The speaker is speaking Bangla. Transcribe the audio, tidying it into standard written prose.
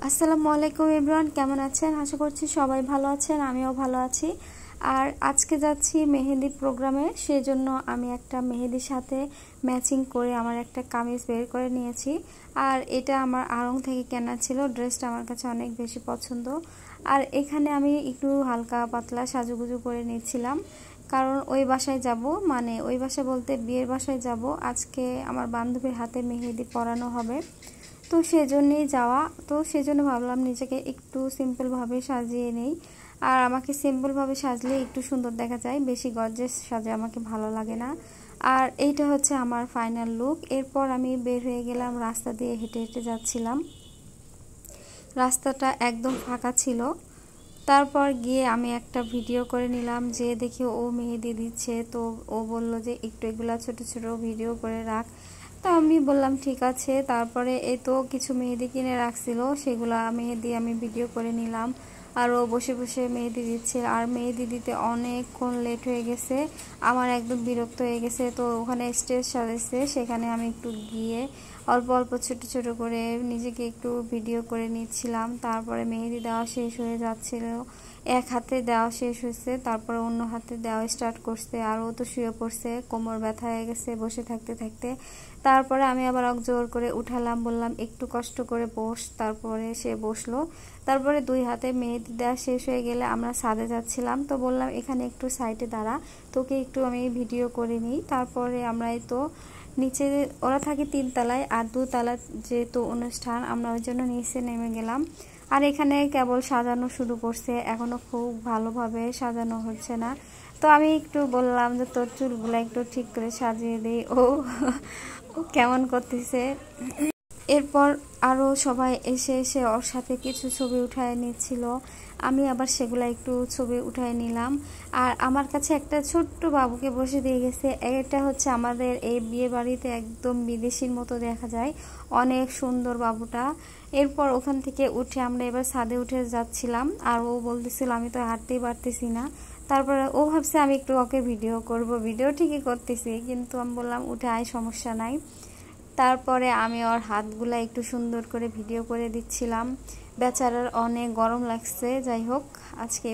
আসসালামু আলাইকুম এভরিওয়ান, কেমন আছেন? আশা করছি সবাই ভালো আছেন, আমিও ভালো আছি। আর আজকে যাচ্ছি মেহেদি প্রোগ্রামে, সেজন্য আমি একটা মেহেদির সাথে ম্যাচিং করে আমার একটা কামিজ বের করে নিয়েছি। আর এটা আমার আড়ং থেকে কেনা ছিল। ড্রেসটা আমার কাছে অনেক বেশি পছন্দ। আর এখানে আমি একটু হালকা পাতলা সাজুগুজু করে নিচ্ছিলাম, কারণ ওই বাসায় যাব, মানে ওই বাসা বলতে বিয়ের বাসায় যাব। আজকে আমার বান্ধবীর হাতে মেহেদি পরানো হবে, তো সেজন্যই যাওয়া। তো সেজন্য ভাবলাম নিজেকে একটু সিম্পলভাবে সাজিয়ে নেই। আর আমাকে সিম্পলভাবে সাজলে একটু সুন্দর দেখা যায়, বেশি গর্জিয়াস সাজে আমাকে ভালো লাগে না। আর এইটা হচ্ছে আমার ফাইনাল লুক। এরপর আমি বের হয়ে গেলাম, রাস্তা দিয়ে হেঁটে হেঁটে যাচ্ছিলাম। রাস্তাটা একদম ফাঁকা ছিল। তারপর গিয়ে আমি একটা ভিডিও করে নিলাম, যে দেখি ও মেহেদি দিচ্ছে। তো ও বলল যে একটু এগুলা ছোট ছোট ভিডিও করে রাখ। তা আমি বললাম ঠিক আছে। তারপরে এই তো কিছু মেহেদি কিনে রাখছিল, সেগুলা মেহেদি আমি ভিডিও করে নিলাম। আর ও বসে বসে মেহেদি দিচ্ছে, আর মেহেদি দিতে অনেকক্ষণ লেট হয়ে গেছে। আমার একদম বিরক্ত হয়ে গেছে। তো ওখানে স্টেজ সাজাইছে, সেখানে আমি একটু গিয়ে অল্প অল্প ছোট ছোট করে নিজেকে একটু ভিডিও করে নিচ্ছিলাম। তারপরে মেহেদি দেওয়া শেষ হয়ে যাচ্ছিল, এক হাতে দেওয়া শেষ হয়েছে, তারপরে অন্য হাতে দেওয়া স্টার্ট করছে। আর ও তো শুয়ে পড়ছে, কোমর ব্যথা হয়ে গেছে বসে থাকতে থাকতে। তারপরে আমি আবার জোর করে উঠালাম, বললাম একটু কষ্ট করে বস। তারপরে সে বসলো। তারপরে দুই হাতে মেহেদি দেওয়া শেষ হয়ে গেলে আমরা ছাদে যাচ্ছিলাম। তো বললাম এখানে একটু সাইডে দাঁড়া, তোকে একটু আমি ভিডিও করে নিই। তারপরে আমরা এই তো নিচে, ওরা থাকে 3 তলায়, আর 2 তলা যেহেতু অনুষ্ঠান, আমরা ওই জন্য নিচে নেমে গেলাম। আর এখানে কেবল সাজানো শুরু করছে, এখনো খুব ভালোভাবে সাজানো হচ্ছে না। তো আমি একটু বললাম যে তোর চুলগুলো একটু ঠিক করে সাজিয়ে দিই। ও কেমন করতেছে। এরপর আরও সবাই এসে এসে ওর সাথে কিছু ছবি উঠায় নিচ্ছিল। আমি আবার সেগুলো একটু ছবি উঠায় নিলাম। আর আমার কাছে একটা ছোট্ট বাবুকে বসে দিয়ে গেছে। এটা হচ্ছে আমাদের এই বিয়ে বাড়িতে একদম বিদেশির মতো দেখা যায়, অনেক সুন্দর বাবুটা। এরপর ওখান থেকে উঠে আমরা এবার ছাদে উঠে যাচ্ছিলাম। আর ও বলতেছিল আমি তো হাঁটতেই পারতেছি না। তারপরে ও ভাবছে আমি একটু ওকে ভিডিও করব, ভিডিও ঠিকই করতেছি, কিন্তু আমি বললাম উঠে আয়, সমস্যা নাই। তারপরে আমি ওর হাতগুলা একটু সুন্দর করে ভিডিও করে দিচ্ছিলাম। বেচারার অনেক গরম লাগছে। যাই হোক, আজকে